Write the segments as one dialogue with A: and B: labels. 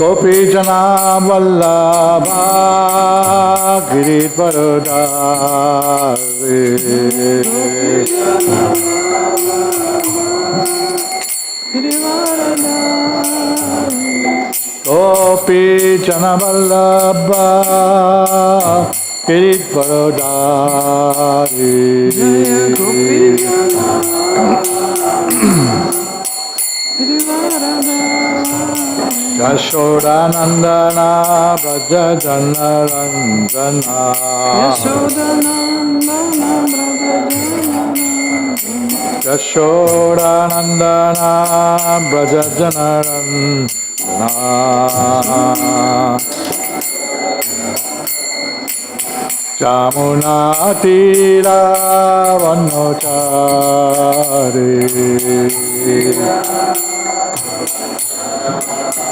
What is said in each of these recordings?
A: Gopi Jana Vallabha Giridvaradari Gopi Jana Vallabha Giridvaradari Yashodanandana Braja Jana Ranjana Yashodanandana Braja Jana Ranjana Jamuna Tira Vanochari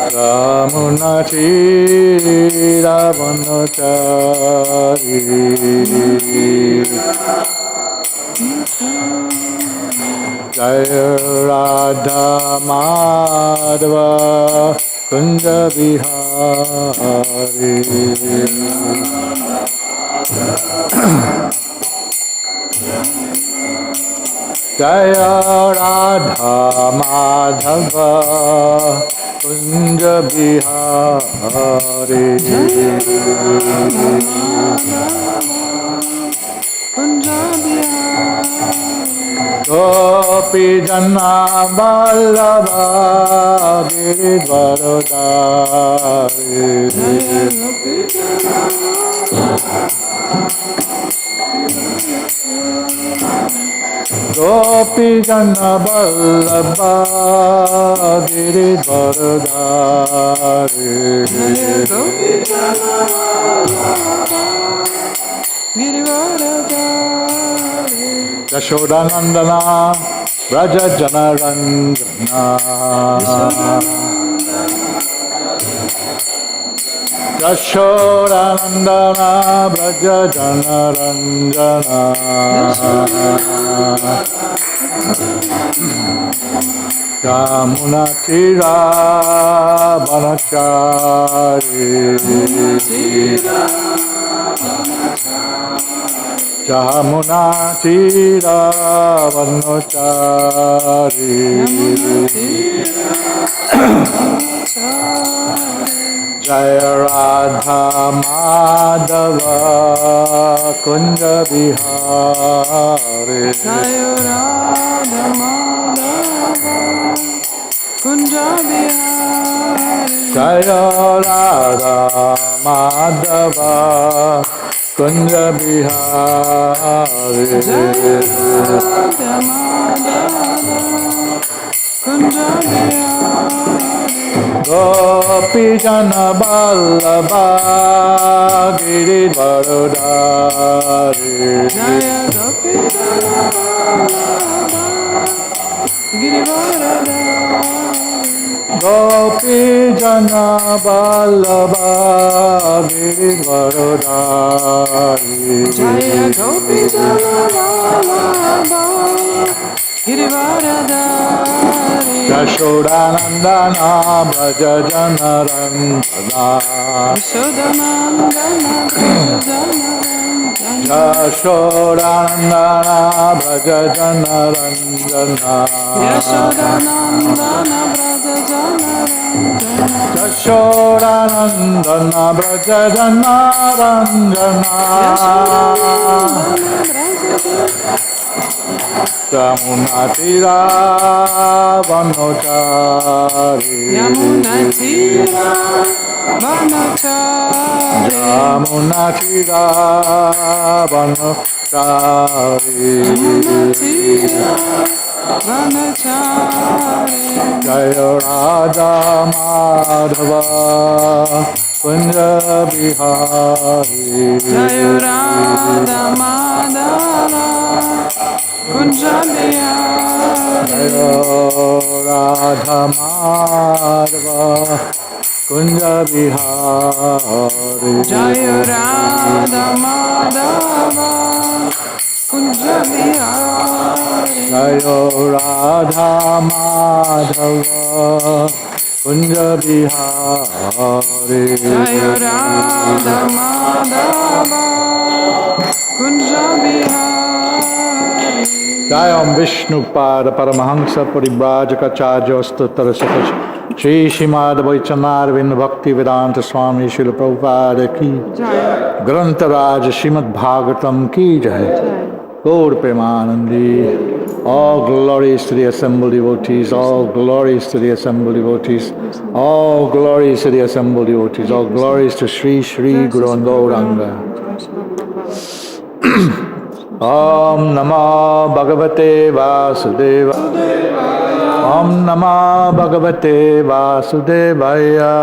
A: Jamuna Tira Vanochari Jaya Radha Madhava Kunja Vihari Jaya Radha Madhava Kunja Vihari Gopi Jana Vallabha Giridvaradari Gopi Jana Vallabha Giridvaradari Yashodanandana Braja Jana Ranjana Yashodanandana Braja Jana Ranjana Yamuna Tira Vanachari Yamuna Tira Vanachari Jaya Radha Madhava Kunja Vihari Jaya Radha Madhava Kunja Vihari Jaya Radha Madhava Kunja Vihari Jaya Radha Madhava Kunja Vihari Gopi Jana Vallabha Giridvaradari Jaya Gopi Jana Vallabha Giridvaradari Gopi Jana Vallabha Giridvaradari Jaya Gopi Jana Vallabha Giridvaradari Yashodanandana Braja Jana Ranjana Yashodanandana Braja Jana Ranjana Yashodanandana Braja Jana Ranjana Yashodanandana Braja Jana Ranjana Yamuna Tira Vanachari Yamuna Tira Vanachari Yamuna Tira Vanachari Yamuna Tira Vanachari Jaya Radha Madhava Kunja Vihari Jaya Radha Madhava Kunja Vihari Jaya Radha Madhava Kunja Vihari Jaya Radha Madhava Kunja Vihari Jaya Radha Madhava Kunja Bihari.
B: Jaya Radha Madhava Kunja Bihari.
A: Jayam Vishnu Pada Paramahansa Paribrajaka Stutara Sakash Shri Śrīmad-Bhāgavatam Bhakti Vedanta Swami Srila Prabhupada Ki
B: Jaya.
A: Grantharaj Śrīmad-Bhāgavatam Ki Jai. Gaur Premanandi. All glories to the assembled devotees, all glories to the assembled devotees, all glories to the assembled devotees, all glories to Sri Sri Guru and Gauranga. Om Namah Bhagavate Vasudeva. Om Namah Bhagavate Vasudevaya.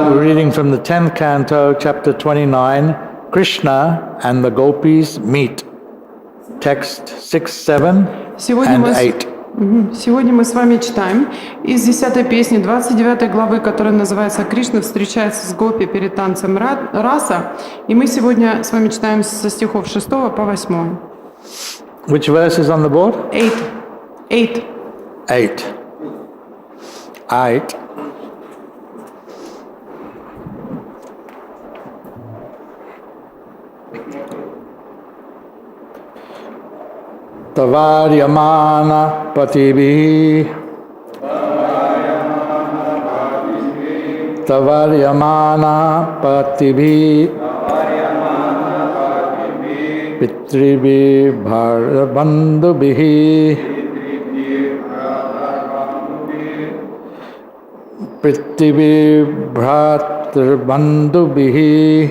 A: We're reading from the 10th canto, chapter 29, Krishna and the Gopis meet. Text 6, 7 and 8.
B: Сегодня мы с вами читаем из 10-й песни 29 главы, которая называется «Кришна встречается с Гопи перед танцем раса». И мы сегодня с вами читаем со стихов 6 по 8.
A: Which verse is on the board?
B: 8.
A: Tavaryamana patibhi pitribhi bharabandhubhi pitribhi bhratrabandhubhi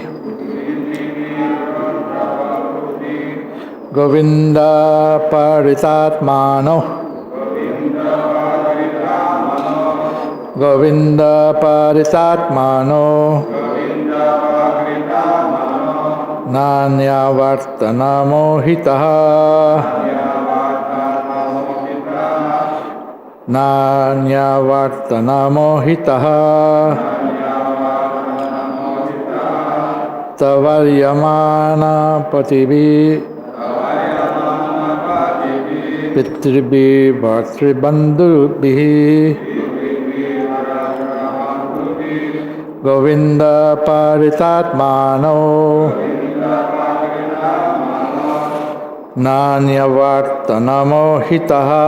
A: Govinda paritatmano Nanyavartana mohitaha Tavaryamana patibhi Pitribhi bhartribandhubhi Govinda paritatmano Nanyavartana mohitaha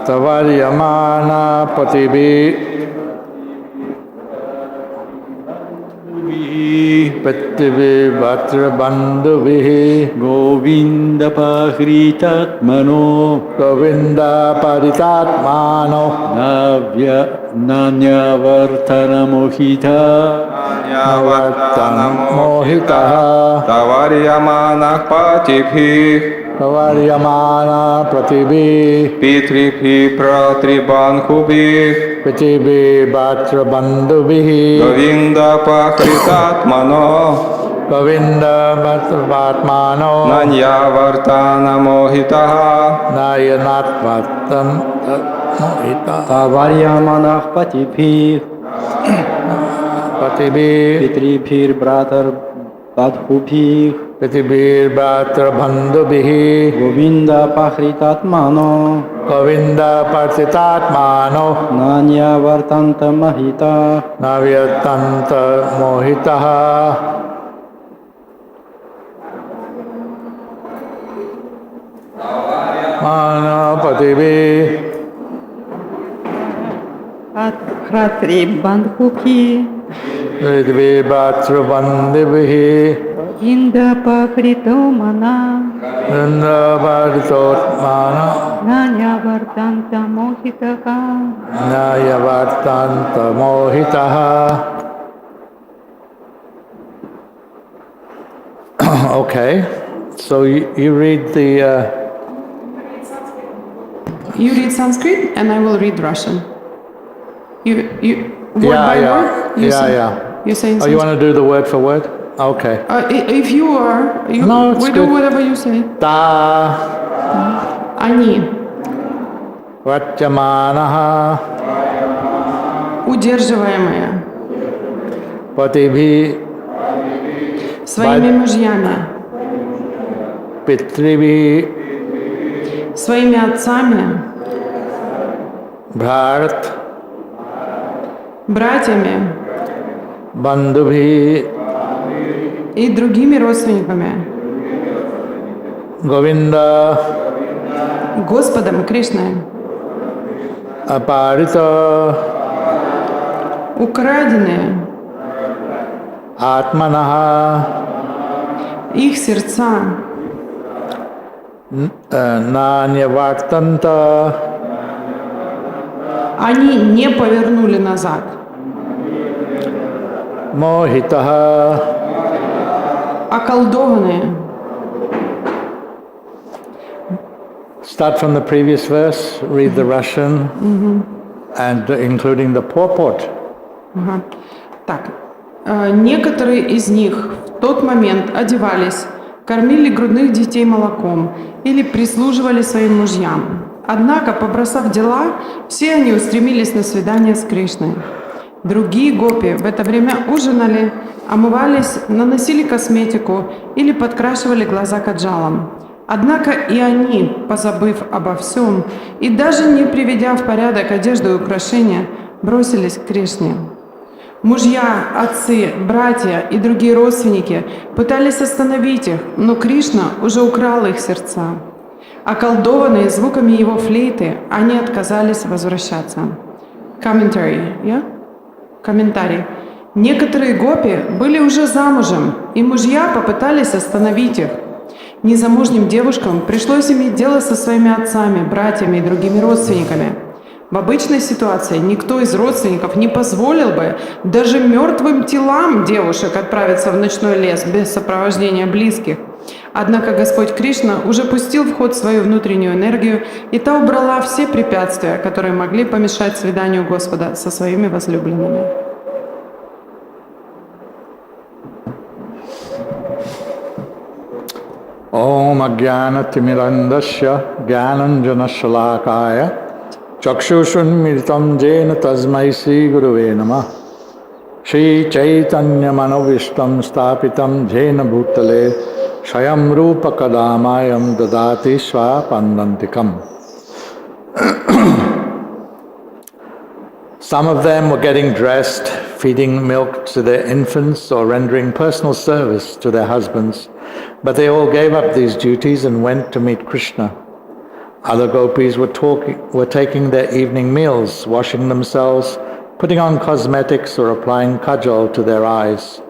A: Tavaryamana patibhi Pitribhi bhartribandhubhi
C: Govinda paritatmano Nanyavartana mohitaha
D: Tavaryamana
A: patibhi
D: Pitribhi bhartribandhubhi
A: Pitribhi bhartribandhubhi
D: Govinda paritatmano Nanyavartana mohitaha
C: Tavaryamana patibhi Pitribhi bhartribandhubhi
A: Pitribhi bhartribandhubhi
C: Govinda paritatmano Nanyavartanta
A: mohitaha Manapatibhi
E: Bhratribandhubhi
A: Pitribhi bhartribandhubhi
E: Inda pakritomana Nanyavartanta
A: mohitaha. Okay, so you read the
B: You read Sanskrit and I will read Russian. You word by word? You say in
A: Oh, you want to do the word for word? Okay.
B: If you are,
A: No, it's
B: we
A: good.
B: do whatever you say.
A: Ta
B: Они
A: Vachamanaha
B: удерживаемые,
A: Patibhi,
B: своими мужьями,
A: Pitribhi,
B: своими отцами,
A: Bharat,
B: братьями
A: Bandhubhi,
B: и другими родственниками,
A: Govinda,
B: Господом Кришной,
A: Aparita,
B: украденные
A: Atmanaha,
B: их сердца,
A: Nanyavartanta,
B: они не повернули назад.
A: Mohitaha,
B: Околдованные.
A: Start from the previous verse, read the Russian, and including the purport.
B: Ага. Так. Некоторые из них в тот момент одевались, кормили грудных детей молоком или прислуживали своим мужьям. Однако, побросав дела, все они устремились на свидание с Кришной. Другие гопи в это время ужинали, омывались, наносили косметику или подкрашивали глаза каджалом. Однако и они, позабыв обо всем и даже не приведя в порядок одежду и украшения, бросились к Кришне. Мужья, отцы, братья и другие родственники пытались остановить их, но Кришна уже украл их сердца. Околдованные звуками его флейты, они отказались возвращаться. Комментарий. Некоторые гопи были уже замужем, и мужья попытались остановить их. Незамужним девушкам пришлось иметь дело со своими отцами, братьями и другими родственниками. В обычной ситуации никто из родственников не позволил бы даже мертвым телам девушек отправиться в ночной лес без сопровождения близких. Однако Господь Кришна уже пустил в ход свою внутреннюю энергию, и та убрала все препятствия, которые могли помешать свиданию Господа со своими возлюбленными.
A: Om Ajnana-timirandasya Jnananjana-shalakaya Chakshushanmiritam Jena Tasmai Sri Guruve Namah Shri Caitanya-manovistam Stapitam Jena Bhutale Shayam Rupa Kadamayam Dadati Swapandantikam. Some of them were getting dressed, feeding milk to their infants or rendering personal service to their husbands, but they all gave up these duties and went to meet Krishna. Other gopis were taking their evening meals, washing themselves, putting on cosmetics or applying kajal to their eyes.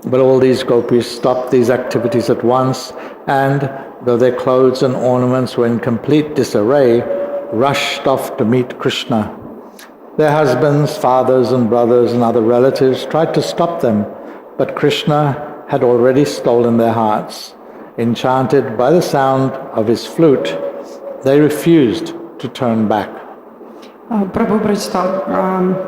A: But all these gopis stopped these activities at once and, though their clothes and ornaments were in complete disarray, rushed off to meet Krishna. Their husbands, fathers and brothers and other relatives tried to stop them, but Krishna had already stolen their hearts. Enchanted by the sound of his flute, they refused to turn back.
B: Прабху прочитал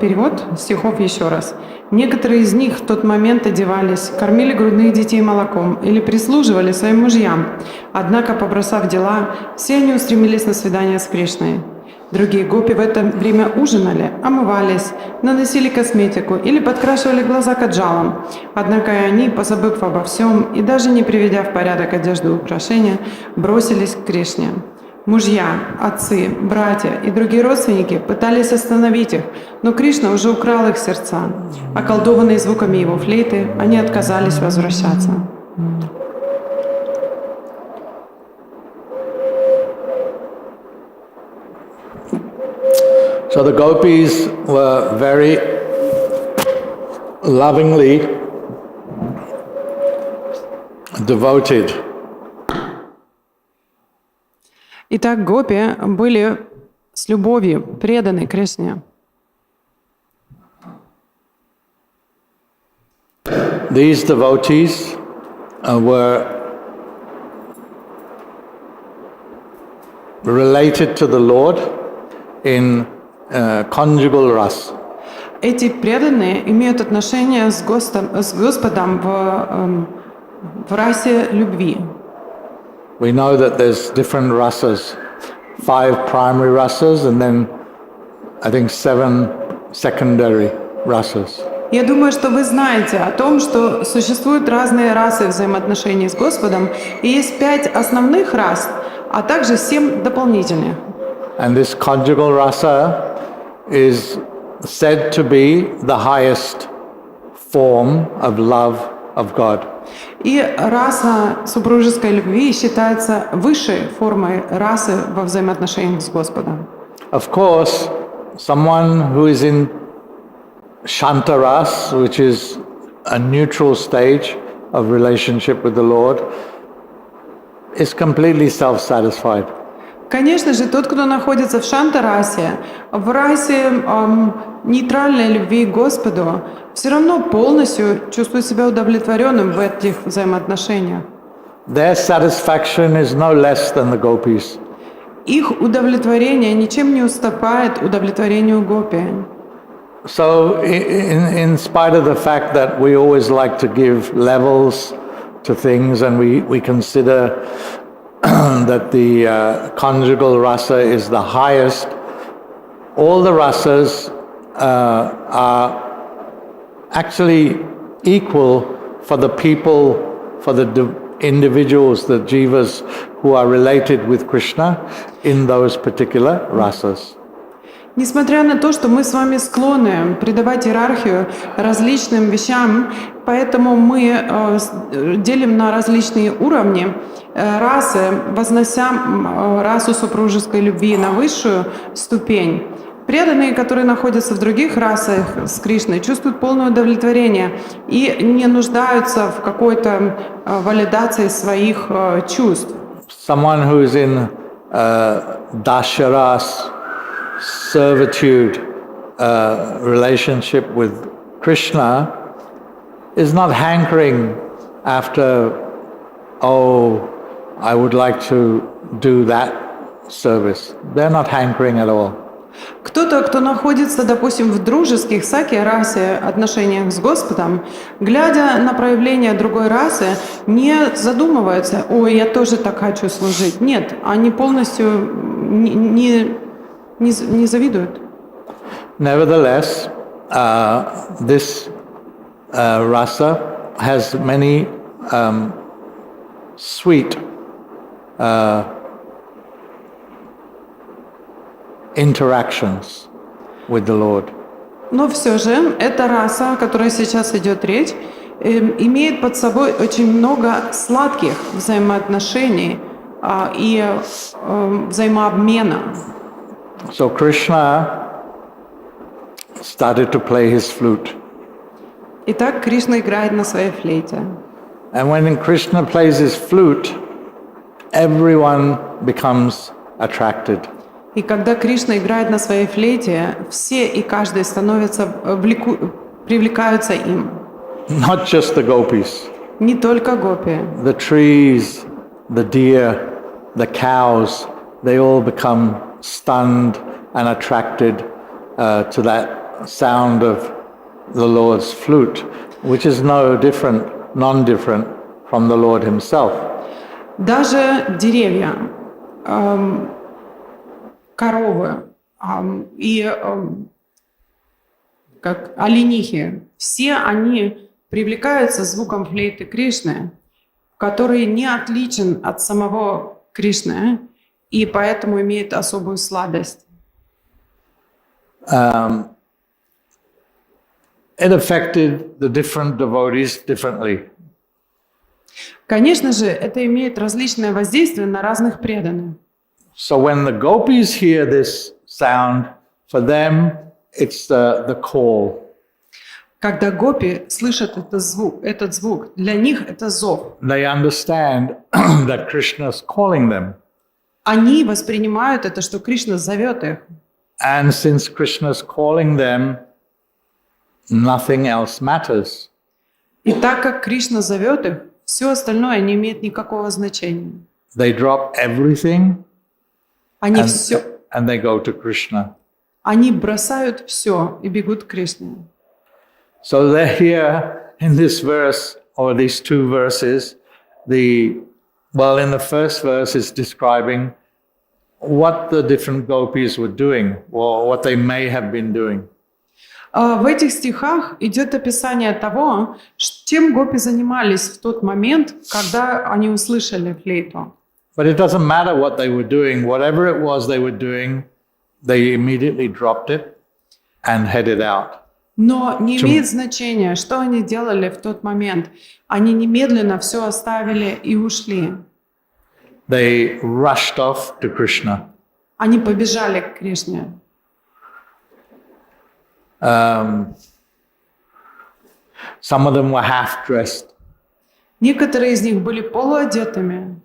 B: перевод стихов еще раз. Некоторые из них в тот момент одевались, кормили грудных детей молоком или прислуживали своим мужьям. Однако, побросав дела, все они устремились на свидание с Кришной. Другие гопи в это время ужинали, омывались, наносили косметику или подкрашивали глаза каджалом. Однако и они, позабыв обо всем и даже не приведя в порядок одежду и украшения, бросились к Кришне. Мужья, отцы, братья и другие родственники пытались остановить их, но Кришна уже украл их сердца. Околдованные звуками его флейты, они отказались возвращаться.
A: So the gopis were very lovingly devoted.
B: Итак, гопи были с любовью преданы Кришне.
A: These devotees were related to the Lord in conjugal ras.
B: Эти преданные имеют отношение с Господом в расе любви.
A: We know that there's different rasas, 5 primary rasas and then I think 7 secondary rasas.
B: Я думаю, что вы знаете о том, что существуют разные расы взаимоотношений с Господом, и есть 5 основных рас, а также 7 дополнительных.
A: And this conjugal rasa is said to be the highest form of love of God.
B: И раса супружеской любви считается высшей формой расы во взаимоотношениях с Господом.
A: Of course, someone who is in Shantaras, which is a neutral stage of relationship with the Lord, is completely self-satisfied.
B: Конечно же, тот, кто находится в шанта-расе, в расе нейтральной любви к Господу, все равно полностью чувствует себя удовлетворенным в этих взаимоотношениях.
A: Their satisfaction is no less than the gopis.
B: Их удовлетворение ничем не уступает удовлетворению гопи.
A: So, in spite of the fact that we always like to give levels to things, and we consider that the conjugal rasa is the highest, all the rasas are actually equal for the people, for the individuals, the jivas who are related with Krishna in those particular rasas.
B: Несмотря на то, что мы с вами склонны придавать иерархию различным вещам, поэтому мы делим на различные уровни расы, вознося расу супружеской любви на высшую ступень. Преданные, которые находятся в других расах с Кришной, чувствуют полное удовлетворение и не нуждаются в какой-то валидации своих чувств.
A: Someone who is in dasharas, servitude relationship with Krishna is not hankering after, oh, I would like to do that service. They're not hankering at all.
B: Кто-то, кто находится, допустим, в дружеских саки-расе отношениях с Господом, глядя на проявление другой расы, не задумывается, ой, я тоже так хочу служить. Нет, они полностью не завидуют.
A: Nevertheless, this rasa has many sweet interactions with the Lord.
B: Но все же эта раса, о которой сейчас идет речь, имеет под собой очень много сладких взаимоотношений и взаимообмена.
A: So Krishna started to play his flute.
B: Итак, Кришна играет на своей флейте.
A: And when Krishna plays his flute, everyone becomes attracted.
B: И когда Кришна играет на своей флейте, все и каждый становятся привлекаются им.
A: Not just the gopis.
B: Не только гопи.
A: The trees, the deer, the cows, they all become stunned and attracted to that sound of the Lord's flute, which is non-different from the Lord himself.
B: Даже деревья, коровы и как оленихи, все они привлекаются звуком флейты Кришны, который не отличен от самого Кришны и поэтому имеет особую сладость.
A: It affected the different devotees differently.
B: Конечно же, это имеет различное воздействие на разных преданных.
A: So when the gopis hear this sound, for them it's the call.
B: Когда гопи слышат этот звук, для них это зов.
A: They understand that Krishna is calling them.
B: Они воспринимают это, что Кришна зовет их.
A: And since Krishna is calling them, nothing else matters.
B: И так как Кришна зовет их, все остальное не имеет никакого значения.
A: They drop everything
B: Они
A: and they go to Krishna.
B: Они бросают все и бегут к Кришне.
A: So they're here in this verse, or these two verses, in the first verse is describing what the different gopis were doing, or what they may have been doing.
B: В этих стихах идет описание того, чем гопи занимались в тот момент, когда они услышали флейту.
A: But it doesn't matter what they were doing. Whatever it was they were doing, they immediately dropped it and headed out.
B: Но не имеет значения, что они делали в тот момент. Они немедленно все оставили и ушли.
A: They rushed off to Krishna.
B: Они побежали к Кришне.
A: Some of them were half-dressed.
B: Некоторые из них были полуодетыми.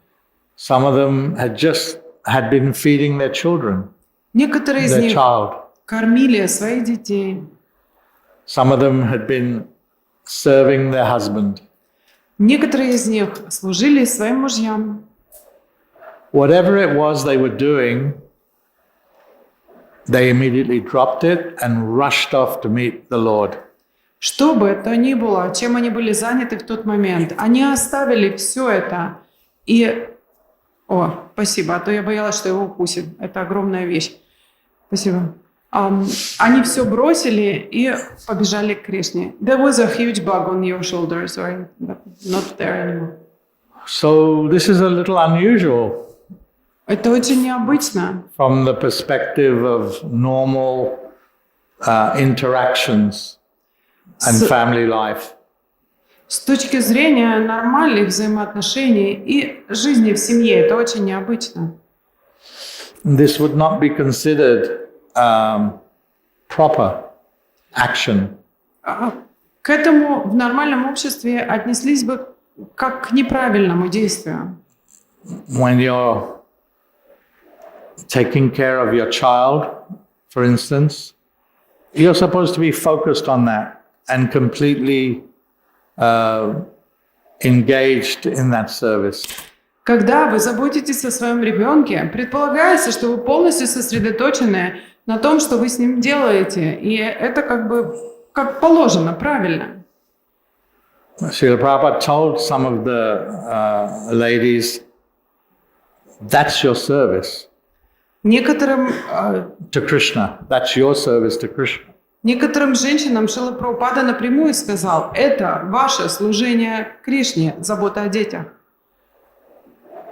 A: Some of them had been feeding their children,
B: Некоторые из
A: their
B: них
A: child.
B: кормили своих детей.
A: Some of them had been serving their husband.
B: Некоторые из них служили своим мужьям.
A: Whatever it was they were doing, they immediately dropped it and rushed off to meet the Lord.
B: Что бы это ни было, чем они были заняты в тот момент, они оставили все это и... О, спасибо, а то я боялась, что его укусит. Это огромная вещь. Спасибо. Они все бросили и побежали к Кришне. There was a huge bug on your shoulder, sorry, but not there anymore.
A: So this is a little unusual
B: Это очень необычно.
A: from the perspective of normal interactions and family life.
B: С точки зрения нормальных взаимоотношений и жизни в семье, это очень необычно.
A: This would not be considered proper action.
B: К этому в нормальном обществе отнеслись бы как к неправильному действию.
A: When you're taking care of your child, for instance, you're supposed to be focused on that and completely engaged in that service.
B: Когда вы заботитесь о своем ребенке, предполагается, что вы полностью сосредоточены на том, что вы с ним делаете, и это как бы как положено, правильно.
A: Srila Prabhupada told some of the ladies, that's your service
B: Некоторым
A: to Krishna. That's your service to Krishna.
B: Некоторым женщинам Шрила Прабхупада напрямую сказал, это ваше служение Кришне, забота о детях.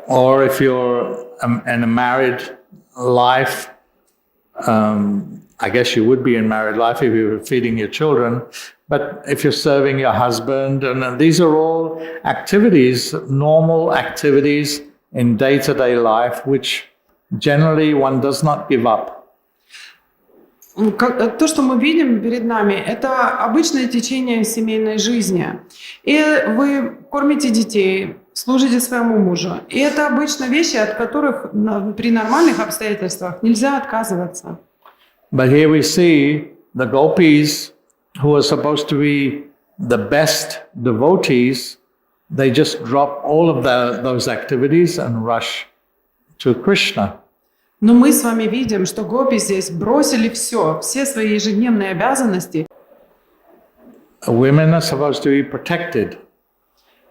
A: Or if you're in a married life, I guess you would be in married life if you were feeding your children, but if you're serving your husband, and these are all activities, normal activities in day-to-day life, which generally one does not give up.
B: То, что мы видим перед нами, это обычное течение семейной жизни. И вы кормите детей, служите своему мужу. И это обычно вещи, от которых при нормальных обстоятельствах нельзя отказываться.
A: But here we see the gopis, who are supposed to be the best devotees, they just drop all of those activities and rush to Krishna.
B: Но мы с вами видим, что гопи здесь бросили все свои ежедневные обязанности.
A: Women are supposed to be protected.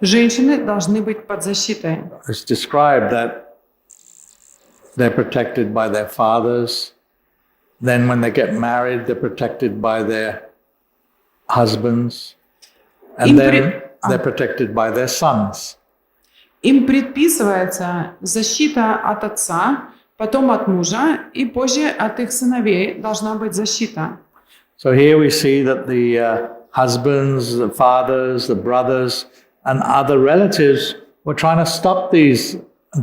B: Женщины должны быть под защитой.
A: It's described that they're protected by their fathers. Then when they get married, they're protected by their husbands. And then they're protected by their sons.
B: Им предписывается защита от отца, потом от мужа, и позже от их сыновей должна быть защита.
A: So here we see that the husbands, the fathers, the brothers, and other relatives were trying to stop these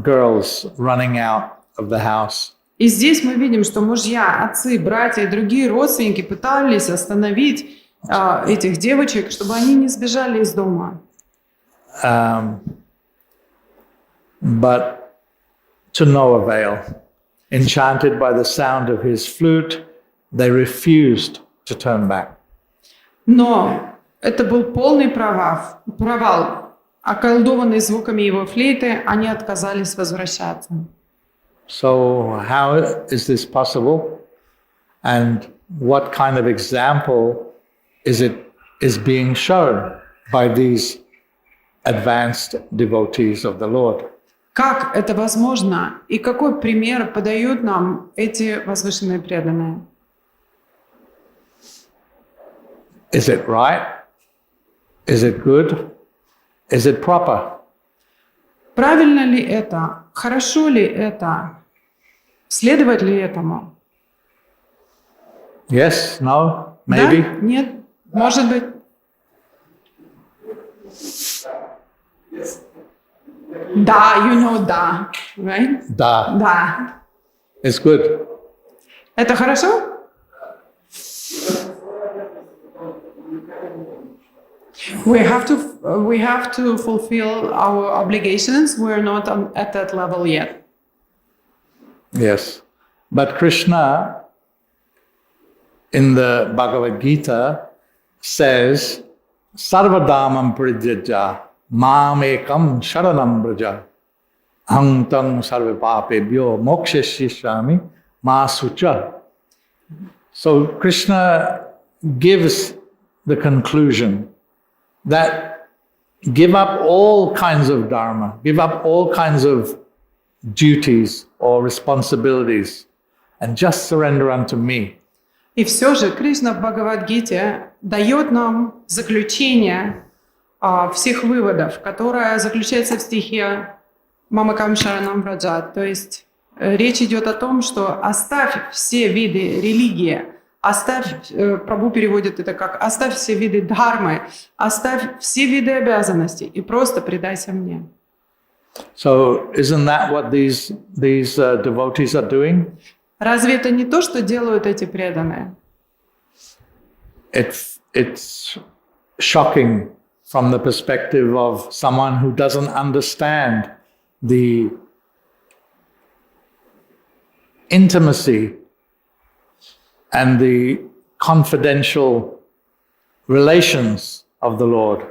A: girls running out of the house.
B: И здесь мы видим, что мужья, отцы, братья и другие родственники пытались остановить этих девочек, чтобы они не сбежали из дома.
A: But to no avail. Enchanted by the sound of his flute, they refused to turn back.
B: Но это был полный провал. Околдованные звуками его флейты, они отказались возвращаться.
A: So how is this possible? And what kind of example is being shown by these advanced devotees of the Lord?
B: Как это возможно? И какой пример подают нам эти возвышенные преданные?
A: Is it right? Is it good? Is it proper?
B: Правильно ли это? Хорошо ли это? Следовать ли этому?
A: Yes? No? Maybe?
B: Да? Нет? Может быть? Да, you know, да. Right?
A: Da.
B: Да.
A: It's good.
B: Это хорошо? We have to fulfill our obligations. We're not at that level yet.
A: Yes. But Krishna, in the Bhagavad Gita, says, Sarvadhamam prijajya mam ekam sharanam braja aham tam sarva papebhyo mokshashishyami ma sucha. So Krishna gives the conclusion that give up all kinds of dharma, give up all kinds of duties or responsibilities and just surrender unto me.
B: И все же Кришна в Бхагавад-гите дает нам заключение всех выводов, которое заключается в стихе «Мамакам шаранам враджа». То есть речь идет о том, что оставь все виды религии, Прабху переводит это как «оставь все виды дхармы, оставь все виды обязанностей и просто предайся мне».
A: So isn't that what these devotees are doing?
B: Разве это не то, что делают эти преданные?
A: It's shocking from the perspective of someone who doesn't understand the intimacy and the confidential relations of the Lord.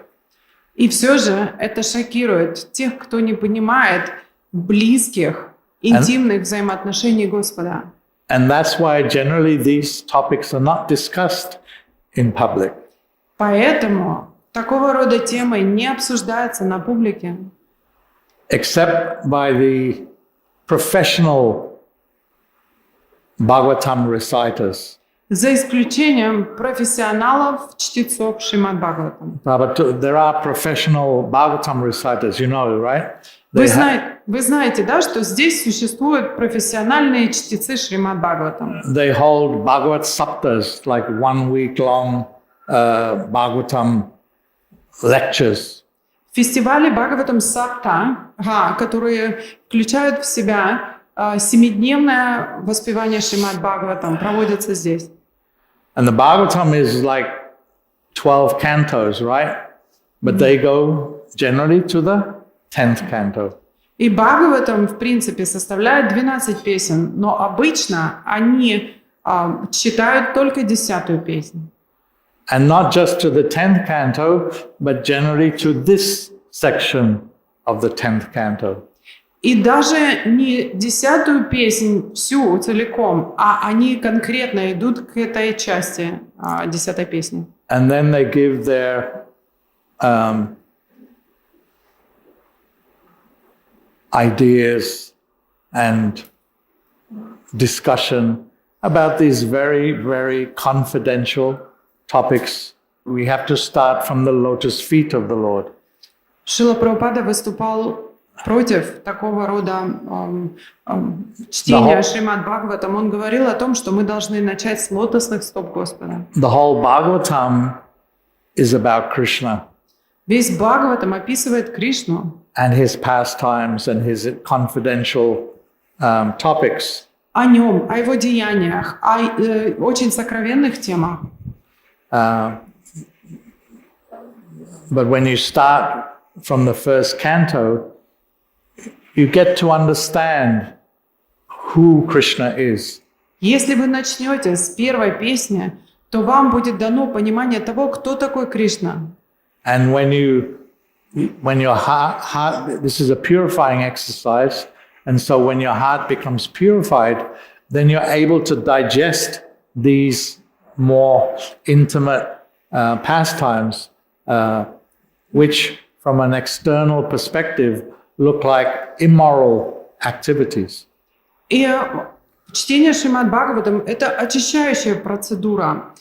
B: И все же это шокирует тех, кто не понимает близких, интимных взаимоотношений Господа.
A: And that's why generally these topics are not discussed in public.
B: Поэтому такого рода темы не обсуждаются на публике.
A: Except by the professional Bhagavatam reciters.
B: За исключением профессионалов, чтецов Śrīmad-Bhāgavatam.
A: But there are professional Bhagavatam reciters, you know, right?
B: Вы знаете, да, что здесь существуют профессиональные чтецы Śrīmad-Bhāgavatam.
A: They hold Bhagavat Saptas, like 1 week long Bhagavatam lectures.
B: Фестивали Бхагаватам Сапта, которые включают в себя 7-дневное воспевание Śrīmad-Bhāgavatam, проводятся здесь.
A: And the Bhagavatam is like 12 cantos, right? But they go generally to the 10th canto.
B: И Бхагаватам, в принципе, составляет 12 песен, но обычно они читают только 10-ю песню.
A: And not just to the 10th canto, but generally to this section of the 10th canto.
B: И даже не 10-ю песнь всю целиком, а они конкретно идут к этой части 10-й песни.
A: And then they give their ideas and discussion about these very, very confidential topics. We have to start from the lotus feet of the Lord.
B: Шрила Прабхупада выступал против такого рода чтения Śrīmad-Bhāgavatam. Он говорил о том, что мы должны начать с лотосных стоп Господа.
A: The whole Bhagavatam is about Krishna.
B: Весь Бхагаватам описывает Кришну.
A: And his pastimes and his confidential topics.
B: О нем, о его деяниях, о очень сокровенных темах.
A: But when you start from the first canto, you get to understand who Krishna is.
B: Если вы начнете с первой песни, то вам будет дано понимание того, кто такой Кришна.
A: And when your heart, this is a purifying exercise, and so when your heart becomes purified, then you're able to digest these more intimate pastimes, which from an external perspective look like immoral activities.
B: И чтение Śrīmad-Bhāgavatam – это очищающая процедура.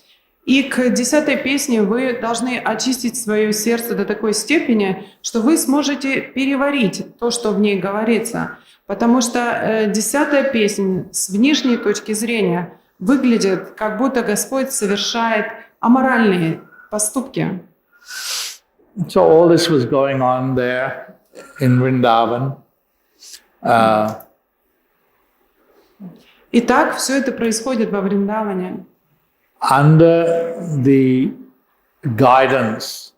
B: И к 10-й песне вы должны очистить свое сердце до такой степени, что вы сможете переварить то, что в ней говорится. Потому что 10-я песня с внешней точки зрения выглядит, как будто Господь совершает аморальные поступки.
A: So all this was going on there in Vrindavan.
B: Итак, все это происходит во Вриндаване.
A: Under the guidance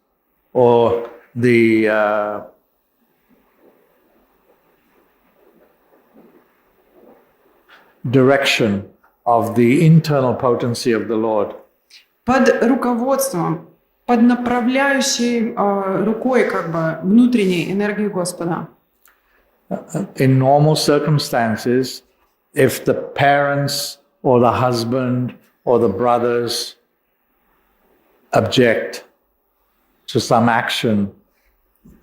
A: or the direction of the internal potency of the Lord.
B: Под руководством, под направляющей рукой как бы внутренней энергии Господа.
A: In normal circumstances, if the parents or the husband or the brothers object to some action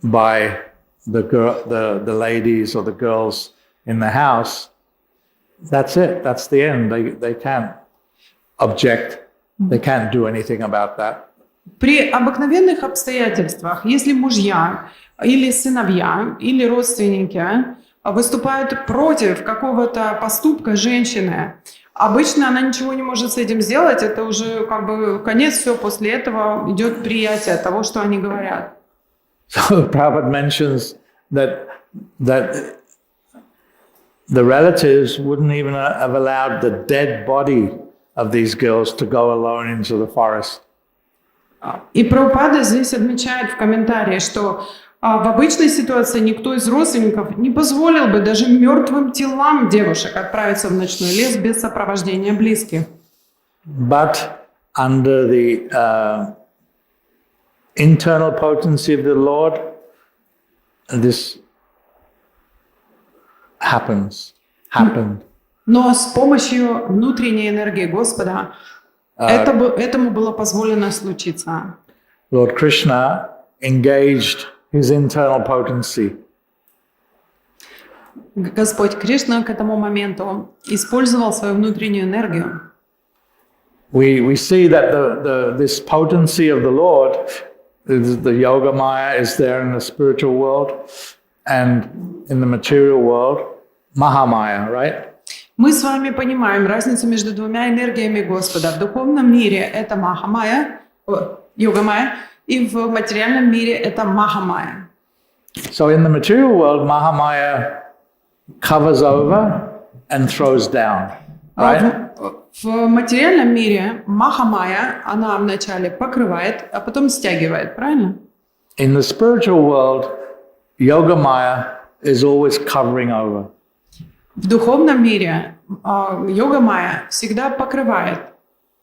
A: by the ladies or the girls in the house, that's it. That's the end. They can't object. They can't do anything about that.
B: При обыкновенных обстоятельствах, если мужья или сыновья или родственники выступают против какого-то поступка женщины, обычно она ничего не может с этим сделать, это уже как бы конец, все, после этого идет приятие того, что они говорят.
A: So Prabhupada mentions that the relatives wouldn't even have allowed the dead body of these girls to go alone into the forest.
B: И Прабхупада здесь отмечает в комментарии, что в обычной ситуации никто из родственников не позволил бы даже мертвым телам девушек отправиться в ночной лес без сопровождения близких.
A: But under the internal potency of the Lord, this happened.
B: Но с помощью внутренней энергии Господа этому было позволено случиться.
A: Lord Krishna engaged his internal potency.
B: Господь Кришна к этому моменту использовал свою внутреннюю энергию.
A: We see that this potency of the Lord, the Yoga Maya, is there in the spiritual world, and in the material world, Mahamaya, right?
B: Мы с вами понимаем разницу между двумя энергиями Господа. В духовном мире это Махамая, Йога-майя, и в материальном мире это Махамая.
A: So in the material world, Mahamaya covers over and throws down, right?
B: В материальном мире Махамая, она вначале покрывает, а потом стягивает, правильно?
A: In the spiritual world, Yoga Maya is always covering over.
B: В духовном мире Йога-майя всегда покрывает.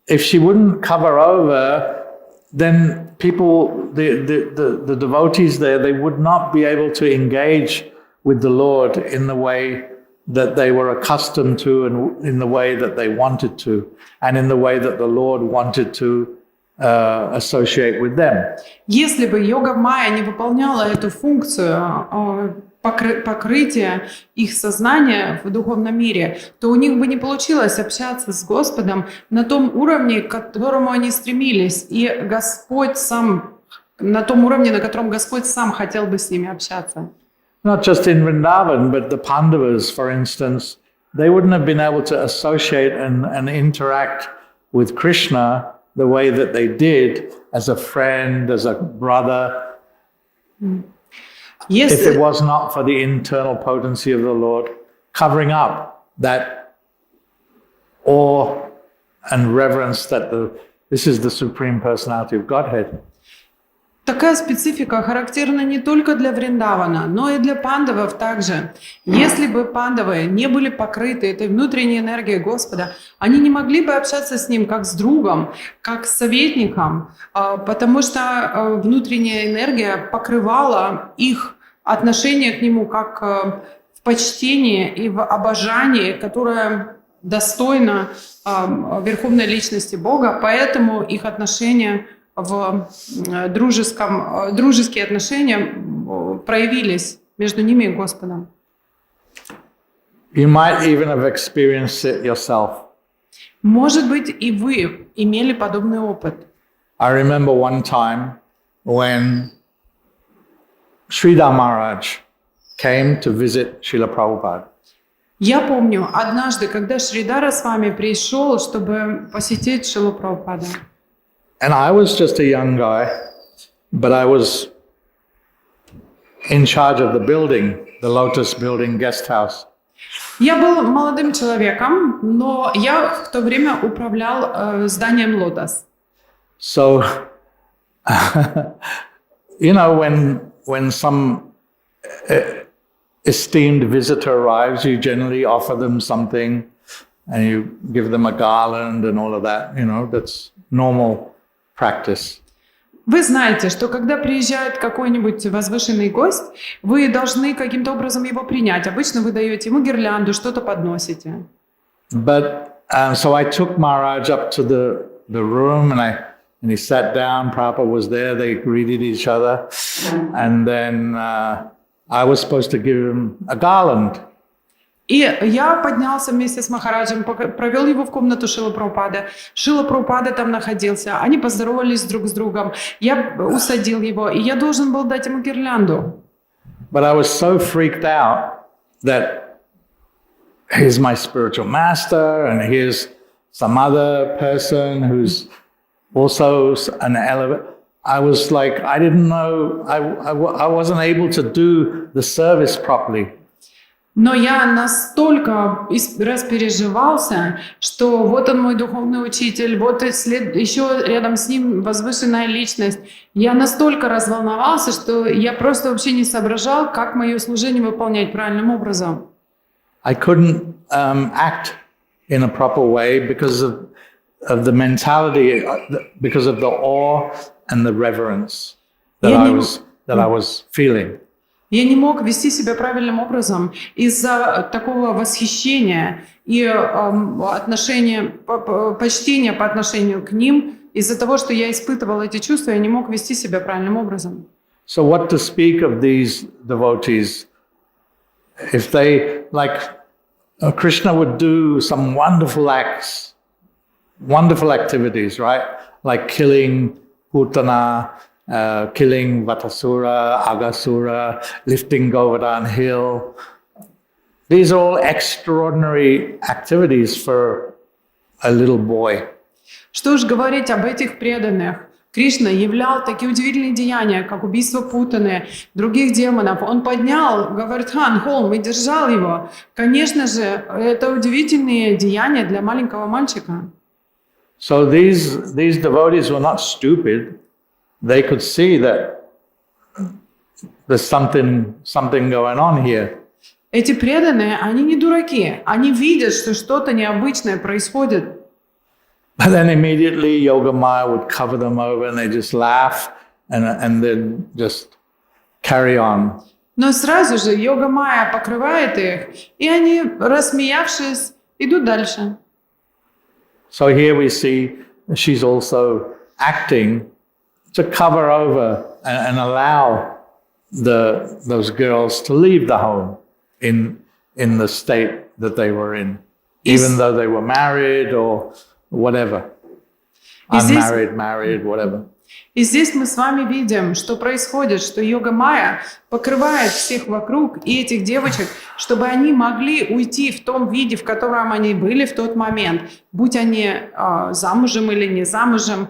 A: If she wouldn't cover over, then people, the devotees there, they would not be able to engage with the Lord in the way that they were accustomed to and in the way that they wanted to and in the way that the Lord wanted to associate with them.
B: Если бы йога-майя не выполняла эту функцию покрытия их сознания в духовном мире, то у них бы не получилось общаться с Господом на том уровне, к которому они стремились, и Господь сам, на том уровне, на котором Господь сам хотел бы с ними общаться.
A: Not just in Vrindavan, but the Pandavas, for instance, they wouldn't have been able to associate and interact with Krishna the way that they did as a friend, as a brother, if it was not for the internal potency of the Lord covering up that awe and reverence that this is the Supreme Personality of Godhead.
B: Такая специфика характерна не только для Вриндавана, но и для пандавов также. Если бы пандавы не были покрыты этой внутренней энергией Господа, они не могли бы общаться с Ним как с другом, как с советником, потому что внутренняя энергия покрывала их отношение к Нему как в почтении и в обожании, которое достойно Верховной Личности Бога, поэтому их отношения дружеские отношения проявились между ними и Господом.
A: You might even have experienced it yourself.
B: Может быть, и вы имели подобный опыт.
A: I remember one time when Sridhar Maharaj came to visit Srila Prabhupada.
B: Я помню, однажды, когда Шридара с вами пришел, чтобы посетить Шрилу Прабхупада.
A: And I was just a young guy, but I was in charge of the building, the Lotus Building guest house.
B: Я был молодым человеком, но я в то время управлял зданием Лотос.
A: So, you know, when some esteemed visitor arrives, you generally offer them something and you give them a garland and all of that, you know, that's normal practice.
B: Вы знаете, что когда приезжает какой-нибудь возвышенный гость, вы должны каким-то образом его принять. Обычно вы даете ему гирлянду, что-то подносите.
A: But so I took Maharaj up to the room and he sat down. Prabhu was there. They greeted each other, and then I was supposed to give him a garland.
B: И я поднялся вместе с Махараджем, провел его в комнату Шрилы Прабхупады. Шрила Прабхупада там находился. Они поздоровались друг с другом. Я усадил его, и я должен был дать ему гирлянду.
A: But I was so freaked out that here's my spiritual master, and here's some other person who's also an elevate. I was like, I didn't know, I wasn't able to do the service properly.
B: Но я настолько распереживался, что вот он мой духовный учитель, вот еще рядом с ним возвышенная личность. Я настолько разволновался, что я просто вообще не соображал, как мое служение выполнять правильным образом.
A: I couldn't act in a proper way because of the mentality, because of the awe and the reverence that I was feeling.
B: Я не мог вести себя правильным образом из-за такого восхищения и почтения по отношению к ним. Из-за того, что я испытывал эти чувства, я не мог вести себя правильным образом.
A: So what to speak of these devotees? If they, like Krishna would do some wonderful acts, wonderful activities, right? Like killing Putana, killing Vatasura, Agasura, lifting Govardhan Hill. These are all extraordinary activities for a little boy.
B: Что ж говорить об этих преданных? Кришна являл такие удивительные деяния, как убийство Путаны, других демонов. Он поднял Говардхан холм и держал его. Конечно же, это удивительные деяния для маленького мальчика.
A: So these devotees were not stupid. They could see that there's something going on here.
B: Эти преданные, они не дураки. Они видят, что что-то необычное происходит.
A: But then immediately Yogamaya would cover them over and they just laugh and then just carry on.
B: Но сразу же Йога-майя покрывает их, и они, рассмеявшись, идут дальше.
A: So here we see she's also acting to cover over and allow those girls to leave the home in the state that they were in, even though they were married or whatever, unmarried, married, whatever.
B: И здесь мы с вами видим, что происходит, что Йога-майя покрывает всех вокруг и этих девочек, чтобы они могли уйти в том виде, в котором они были в тот момент, будь они замужем или не замужем,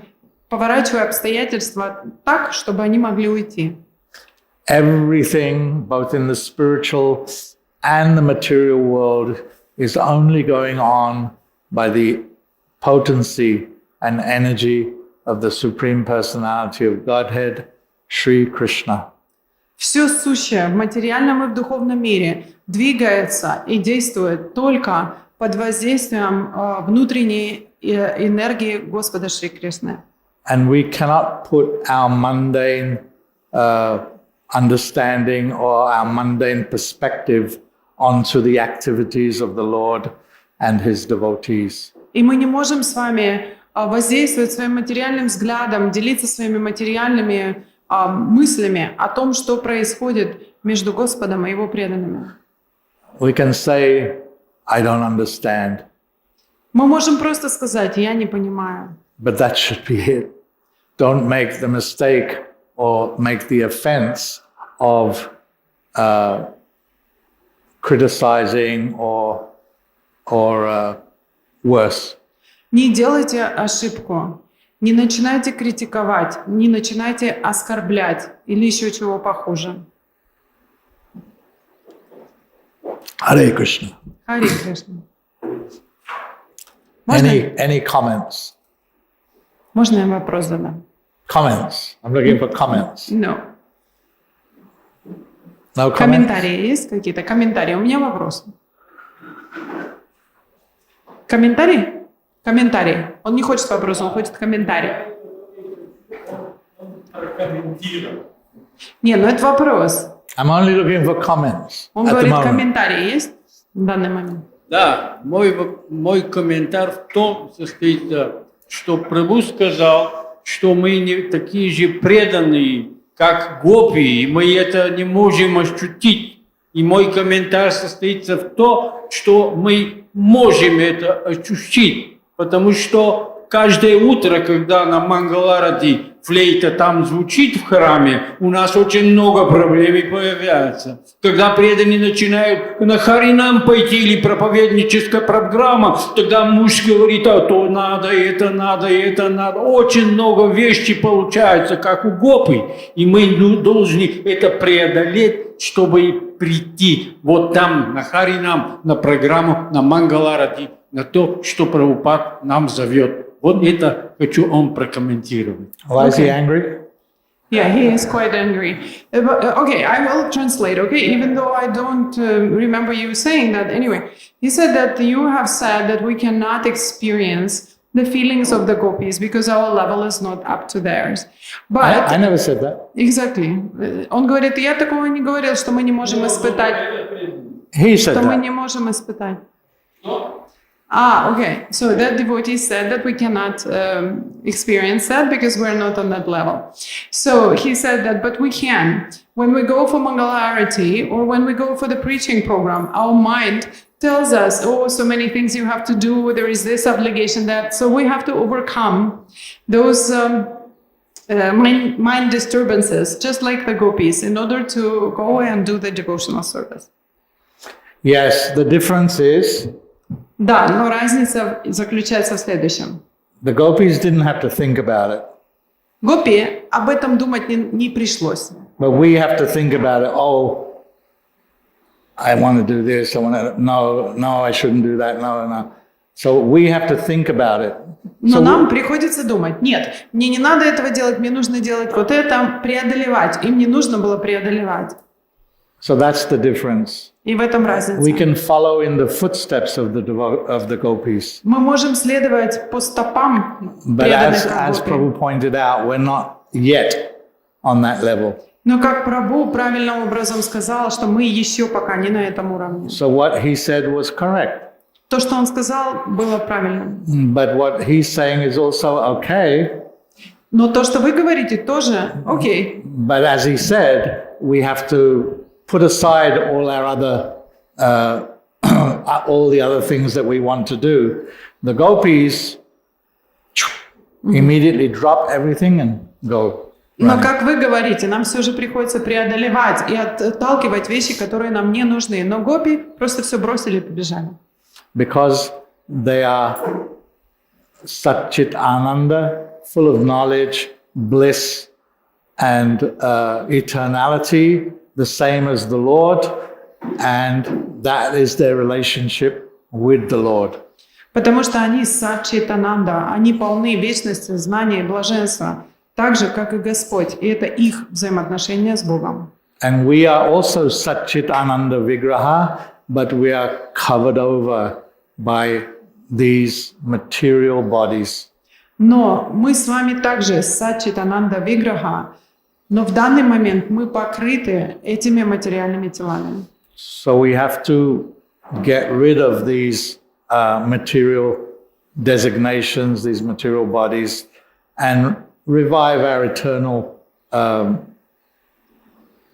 B: поворачивая обстоятельства так, чтобы они могли уйти.
A: Everything, both in the spiritual and the material world, is only going on by the potency and energy of the Supreme Personality of Godhead, Shri Krishna.
B: Все сущее в материальном и в духовном мире двигается и действует только под воздействием внутренней энергии Господа Шри Кришны.
A: And we cannot put our mundane understanding or our mundane perspective onto the activities of the Lord and His devotees.
B: И мы не можем с вами воздействовать своим материальным взглядом, делиться своими материальными мыслями о том, что происходит между Господом и Его преданными.
A: We can say, I don't understand.
B: Мы можем просто сказать: я не понимаю.
A: But that should be it. Don't make the mistake or make the offense of criticizing or worse.
B: Не делайте ошибку. Не начинайте критиковать, не начинайте оскорблять или еще чего похуже.
A: Hare Krishna.
B: Хари Кришна. Можно,
A: Any comments?
B: можно я вопрос задам?
A: Comments. I'm looking for comments.
B: No.
A: No comments?
B: Комментарии есть какие-то? Комментарии. У меня вопрос. Комментарий? Комментарий. Он не хочет вопроса, он хочет комментарий. Не, ну это вопрос.
A: I'm only looking for comments.
B: Он
A: at the
B: говорит,
A: moment.
B: комментарий есть в данный момент?
F: Да, мой комментарий в том состоит, что Прабху сказал, что мы не такие же преданные, как гопи, и мы это не можем ощутить. И мой комментарий состоит в том, что мы можем это ощутить, потому что каждое утро, когда на Мангаларади флейта там звучит в храме, у нас очень много проблем появляется. Когда преданные начинают на Харинам пойти или проповедническая программа, тогда муж говорит: а то надо, это надо, это надо. Очень много вещей получается, как у гопы. И мы должны это преодолеть, чтобы прийти вот там, на Харинам, на программу, на Мангаларади, на то, что Прабхупад нам зовет. Вот это хочу он прокомментировать.
A: Why is he angry?
B: Yeah, he is quite angry. Okay, I will translate, okay? Even though I don't remember you saying that. Anyway, he said that you have said that we cannot experience the feelings of the gopis because our level is not up to theirs. But
A: I never said that.
B: Exactly. Он говорит, я такого не говорил, что мы не можем испытать.
A: He said
B: Что мы
A: that.
B: не можем испытать. Ah, okay. So that devotee said that we cannot experience that because we're not on that level. So he said that, but we can. When we go for Mangalarati or when we go for the preaching program, our mind tells us, oh, so many things you have to do. There is this obligation, that. So we have to overcome those mind disturbances, just like the gopis, in order to go and do the devotional service.
A: Yes, the difference is
B: Да, но разница заключается в следующем.
A: the gopis didn't have to think about it,
B: Гопи об этом думать не пришлось.
A: but we have to think about it. Oh, I want to do this. I want to. No, I shouldn't do that. No. So we have to think about it.
B: Но нам приходится думать, нет, мне не надо этого делать, мне нужно делать вот это, преодолевать. Им не нужно было преодолевать.
A: So that's the difference.
B: И в этом разница.
A: We can follow in the footsteps of the gopis.
B: Мы можем следовать по стопам
A: But
B: преданных
A: as
B: гопи.
A: Prabhu pointed out, we're not yet on that level.
B: Но как Прабху правильным образом сказал, что мы еще пока не на этом уровне.
A: So what he said was correct.
B: То, что он сказал, было правильным.
A: But what he's saying is also okay.
B: Но то, что вы говорите, тоже окей.
A: But as he said, we have to put aside all our other, all the other things that we want to do. The gopis immediately drop everything and go.
B: Но, как вы говорите, нам все же приходится преодолевать и отталкивать вещи, которые нам не нужны. Но гопи просто все бросили и побежали.
A: Because they are Satchit Ananda, full of knowledge, bliss, and eternality, the same as the Lord, and that is their relationship with the Lord.
B: Потому что они Саччитананда, они полны вечности, знания и блаженства, так же, как и Господь. И это их взаимоотношения с Богом.
A: And we are also Satchit Ananda Vigraha, but we are covered over by these material bodies.
B: Но мы с вами также Саччитананда Виграха, но в данный момент мы покрыты этими материальными телами.
A: So we have to get rid of these material designations, these material bodies, and revive our eternal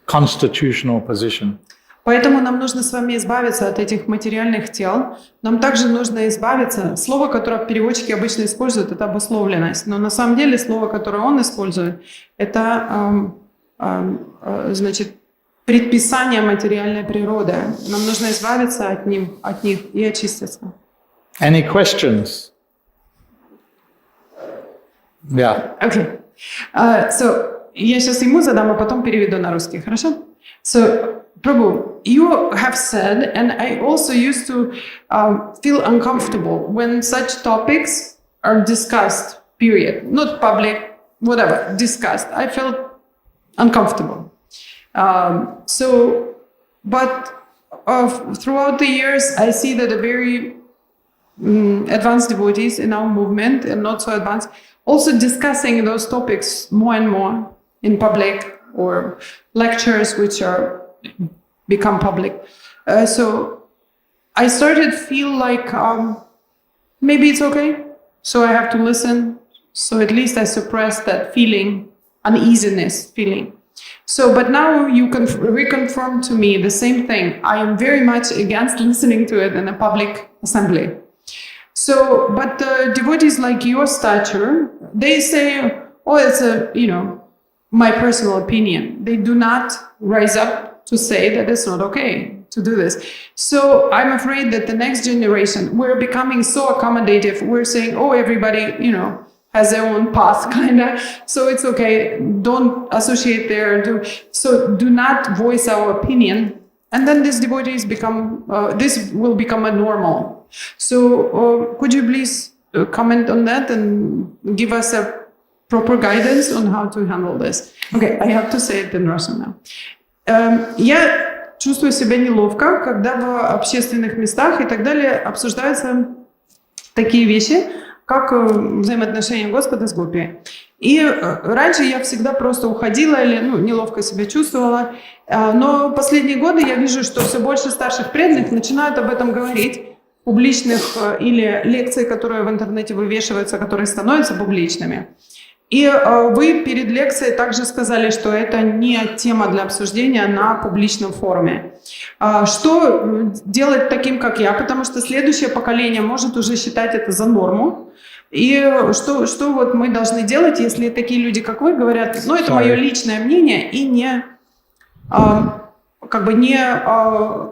A: constitutional position.
B: Поэтому нам нужно с вами избавиться от этих материальных тел. Нам также нужно избавиться. Слово, которое переводчики обычно используют, это обусловленность. Но на самом деле слово, которое он использует, это значит предписание материальной природы. Нам нужно избавиться от них и очиститься.
A: Any questions? Yeah.
B: Okay. So, я сейчас ему задам, а потом переведу на русский, хорошо? So, Prabhu, you have said, and I also used to feel uncomfortable when such topics are discussed, period. Not public, whatever, discussed. I felt uncomfortable. But throughout the years, I see that a very advanced devotees in our movement, and not so advanced, also discussing those topics more and more in public or lectures which are become public. So I started feel like maybe it's okay. So I have to listen. So at least I suppress that feeling, uneasiness feeling. So, but now you can reconfirm to me the same thing. I am very much against listening to it in a public assembly. So, but devotees like your stature, they say, oh, it's my personal opinion. They do not rise up to say that it's not okay to do this. So I'm afraid that the next generation, we're becoming so accommodative. We're saying, oh, everybody, has their own path, kind of. So it's okay. Don't associate there. So do not voice our opinion. And then these devotees this will become a normal. So could you please comment on that and give us a proper guidance on how to handle this? Okay, I have to say it in Russian now. Я чувствую себя неловко, когда в общественных местах и так далее обсуждаются такие вещи, как взаимоотношения Господа с гопи. И раньше я всегда просто уходила или неловко себя чувствовала, но последние годы я вижу, что все больше старших преданных начинают об этом говорить, публичных или лекций, которые в интернете вывешиваются, которые становятся публичными. И вы перед лекцией также сказали, что это не тема для обсуждения на публичном форуме. Что делать таким, как я? Потому что следующее поколение может уже считать это за норму. И что вот мы должны делать, если такие люди, как вы, говорят, это мое личное мнение, и не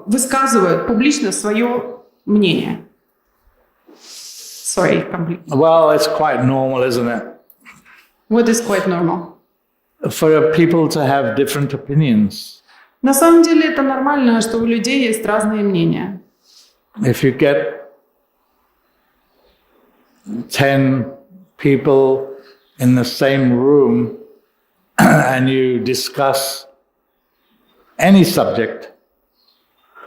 B: высказывают публично свое мнение. Sorry, complete.
A: Well, it's quite normal, isn't it?
B: What is quite normal?
A: For people to have different opinions.
B: На самом деле это нормально, что у людей есть разные мнения.
A: If you get 10 people in the same room and you discuss any subject,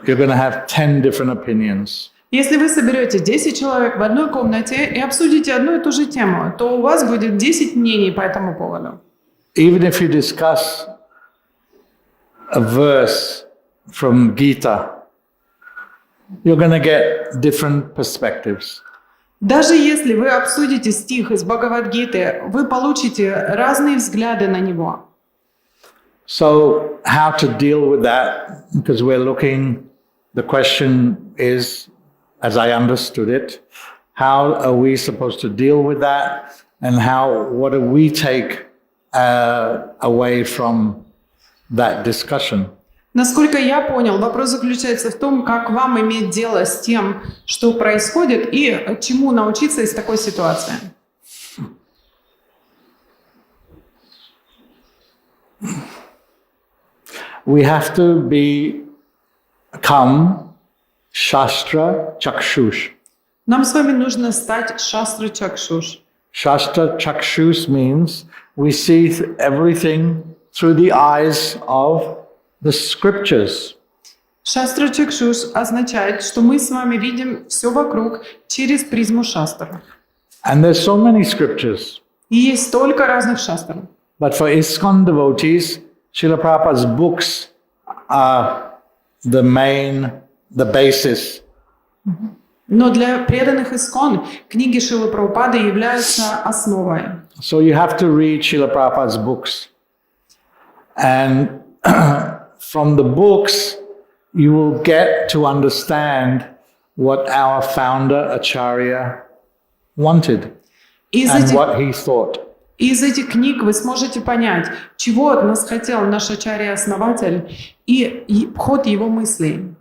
A: you're going to have 10 different opinions.
B: Если вы соберете 10 человек в одной комнате и обсудите одну и ту же тему, то у вас будет 10 мнений по этому поводу.
A: Even if you discuss a verse from Gita, you're going to get different perspectives.
B: Даже если вы обсудите стих из Бхагавад-гиты, вы получите разные взгляды на него.
A: So how to deal with that? Because the question is, as I understood it, how are we supposed to deal with that? And what do we take away from that discussion?
B: Насколько я понял, вопрос заключается в том, как вам иметь дело с тем, что происходит, и чему научиться из такой ситуации.
A: We have to become Shastra Chakshush.
B: Нам с вами нужно стать Шастра Чакшуш.
A: Shastra Chakshush means we see everything through the eyes of the scriptures.
B: Шастра Чакшуш означает, что мы с вами видим все вокруг через призму шастр.
A: And there's so many scriptures.
B: И есть столько разных шастр.
A: But for ISKCON devotees, Srila Prabhupada's books are the basis.
B: Но для преданных ISKCON книги Шрилы Прабхупады являются основой.
A: So you have to read Srila Prabhupada's books. And from the books, you will get to understand what our founder Acharya wanted and what he thought.
B: Из этих книг вы сможете понять, чего от нас хотел наш Ачарья-основатель и ход его мыслей.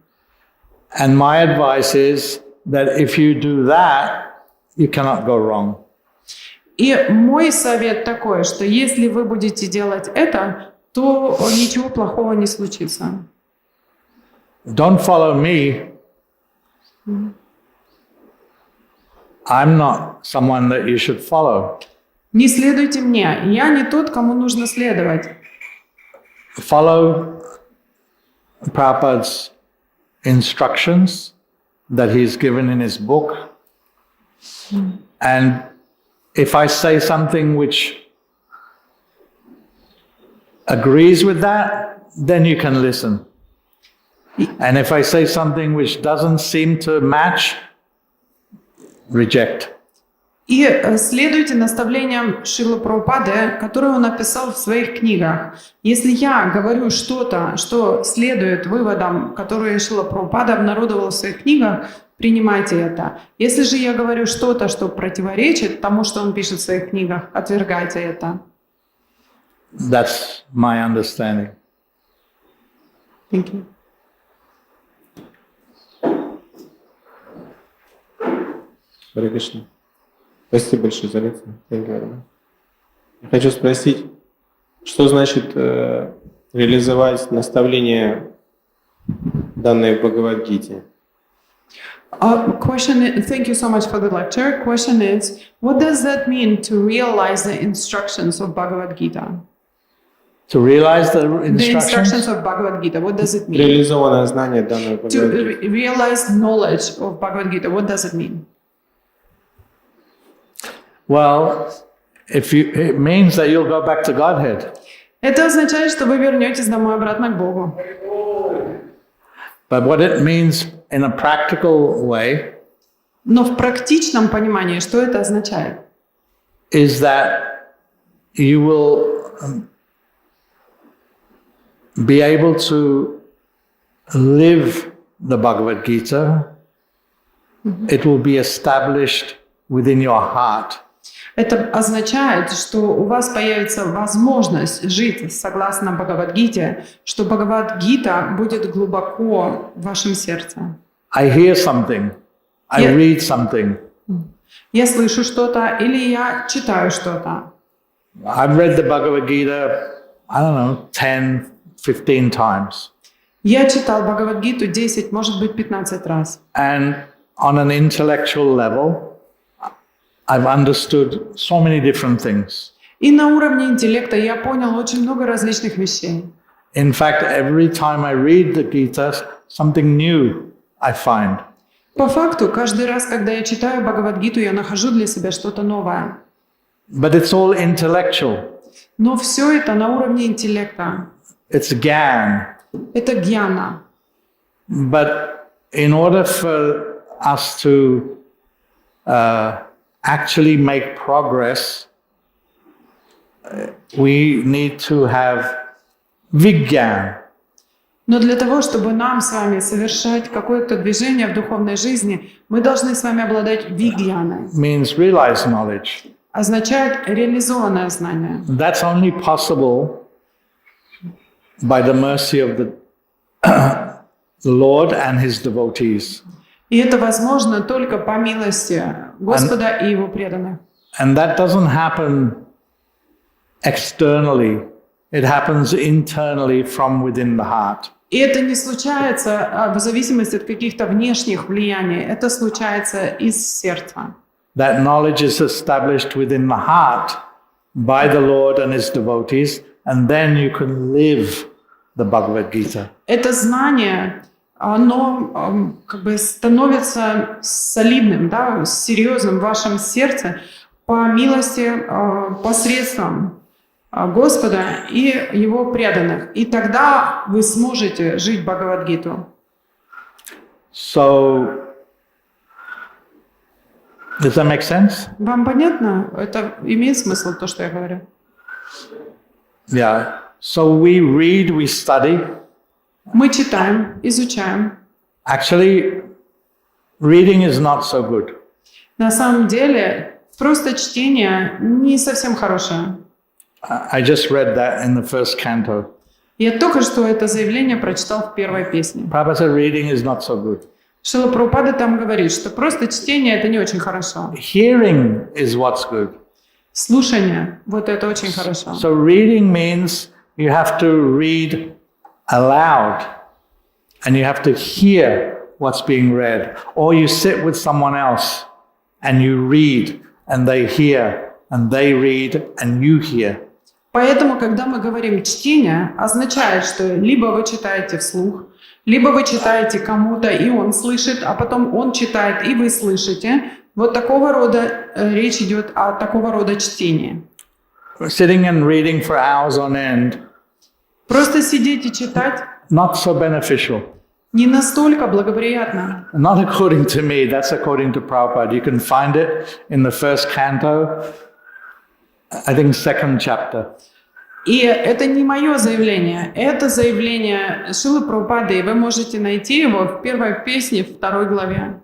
A: And my advice is that if you do that, you cannot go wrong.
B: И мой совет такой, что если вы будете делать это, то ничего плохого не случится.
A: Don't follow me. I'm not someone that you should follow.
B: Не следуйте мне, я не тот, кому нужно следовать.
A: Follow Prabhupada's instructions that he's given in his book. And if I say something which agrees with that, then you can listen. And if I say something which doesn't seem to match, reject.
B: И следуйте наставлениям Шрилы Прабхупады, которые он написал в своих книгах. Если я говорю что-то, что следует выводам, которые Шрила Прабхупада обнародовал в своих книгах, принимайте это. Если же я говорю что-то, что противоречит тому, что он пишет в своих книгах, отвергайте это.
A: That's my understanding.
B: Thank you.
G: Харе Кришна. Спасибо большое за лекцию. Я хочу спросить, что значит реализовать наставление, данное в Бхагавад-гите?
B: Thank you so much for the lecture. Question is, what does that mean to realize the instructions of Bhagavad Gita?
A: To realize the
B: The
A: instructions?
B: instructions of Bhagavad Gita, what does it mean?
G: Реализованное знание данного
B: To
G: Бхагавад-гиты.
B: realize knowledge of Bhagavad Gita, what does it mean?
A: Well, it means that you'll go back to Godhead.
B: Это означает, что вы вернетесь домой обратно к Богу.
A: But what it means in a practical way
B: Но в практичном понимании, что это означает?
A: is that you will be able to live the Bhagavad Gita. It will be established within your heart.
B: Это означает, что у вас появится возможность жить согласно Бхагавад-гите, что Бхагавад-гита будет глубоко в вашем сердце.
A: I hear something. I
B: Yeah.
A: read something.
B: Я слышу что-то или я читаю что-то.
A: I've read the Bhagavad Gita, I don't know, 10, 15 times.
B: Я читал Бхагавад-гиту 10, может быть, 15 раз.
A: And on an intellectual level, I've understood so many different things.
B: И на уровне интеллекта я понял очень много различных вещей.
A: In fact, every time I read the Gita, something new I find.
B: По факту, каждый раз, когда я читаю Бхагавад-гиту, я нахожу для себя что-то новое.
A: But it's all intellectual.
B: Но все это на уровне интеллекта.
A: It's gyan.
B: Это гьяна.
A: But in order for us to actually make progress, we need to have vigyan.
B: Но для того, чтобы нам с вами совершать какое-то движение в духовной жизни, мы должны с вами обладать вигьяной.
A: Means realized knowledge.
B: Означает реализованное знание.
A: That's only possible by the mercy of the Lord and His devotees.
B: И это возможно только по милости Господа и Его преданных.
A: And that doesn't happen externally. It happens internally from within the heart.
B: И это не случается в зависимости от каких-то внешних влияний. Это случается из сердца.
A: That knowledge is established within the heart by the Lord and His devotees, and then you can live the Bhagavad Gita.
B: Это знание, оно как бы становится солидным, да, серьезным в вашем сердце по милости, посредством Господа и Его преданных. И тогда вы сможете жить Бхагавад-гиту.
A: So, does that make sense?
B: Вам понятно? Это имеет смысл, то, что я говорю?
A: Yeah. So we read, we study.
B: Мы читаем, изучаем.
A: Actually, reading is not so good.
B: На самом деле, просто чтение не совсем хорошее.
A: I just read that in the first canto.
B: Я только что это заявление прочитал в первой песне.
A: Prabhupada said reading is not so good.
B: Шрила Прабхупада там говорит, что просто чтение – это не очень хорошо.
A: Hearing is what's good.
B: Слушание – вот это очень хорошо.
A: So reading means you have to read aloud and you have to hear what's being read. Or you sit with someone else and you read and they hear and they read and you hear.
B: Поэтому, когда мы говорим «чтение», означает, что либо вы читаете вслух, либо вы читаете кому-то, и он слышит, а потом он читает, и вы слышите. Вот такого рода речь идет о такого рода чтении.
A: Sitting and reading for hours on end,
B: Просто сидеть и читать
A: not so beneficial.
B: не настолько благоприятно.
A: Not according to me, that's according to Prabhupada. You can find it in the first canto, I think second chapter.
B: И это не мое заявление, это заявление Шрилы Прабхупады, и вы можете найти его в первой песне, в 2 главе.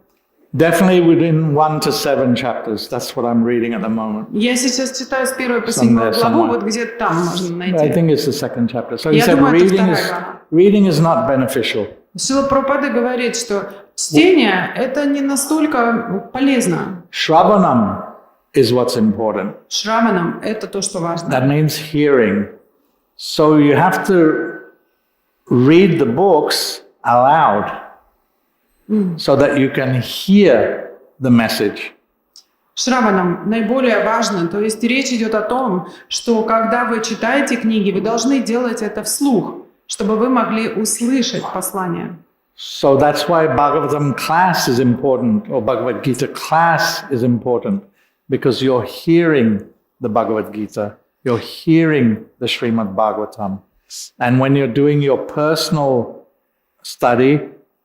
A: Definitely within 1 to 7 chapters. That's what I'm reading at the moment.
B: Я сейчас читаю с 1 по 7 главу,
A: somewhere.
B: вот где-то там можно
A: I
B: найти.
A: think it's the second chapter. So he
B: Я
A: said
B: думаю, это
A: reading
B: вторая глава.
A: reading is not beneficial.
B: Шрила Прабхупада говорит, что чтение – это не настолько полезно.
A: Shravanam is what's important.
B: Шраманам – это то, что важно.
A: That means hearing. So you have to read the books aloud so that you can hear the message.
B: Шраванам наиболее важно, то есть речь идет о том, что когда вы читаете книги, вы должны делать это вслух, чтобы вы могли услышать послание.
A: So that's why Bhagavatam class is important, or Bhagavad Gita class is important, because you're hearing the Bhagavad Gita, you're hearing the Śrīmad-Bhāgavatam. And when you're doing your personal study,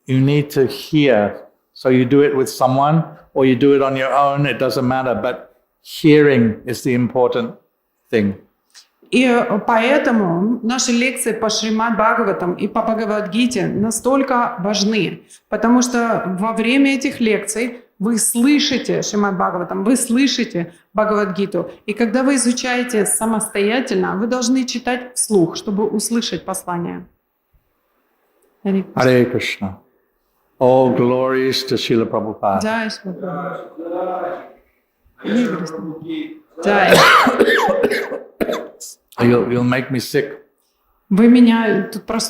A: you need to hear. So you do it with someone, or you do it on your own, it doesn't matter, but hearing is the important thing.
B: И поэтому наши лекции по Śrīmad-Bhāgavatam и по Бхагавад-гите настолько важны, потому что во время этих лекций вы слышите Śrīmad-Bhāgavatam, вы слышите Бхагавад-гиту. И когда вы изучаете самостоятельно, вы должны читать вслух, чтобы услышать послание.
A: Hare Krishna. All glories to Srila Prabhupada.
B: Джай Шрила Прабхупада. Джай.
A: You'll make me sick.
B: Вы меня тут просто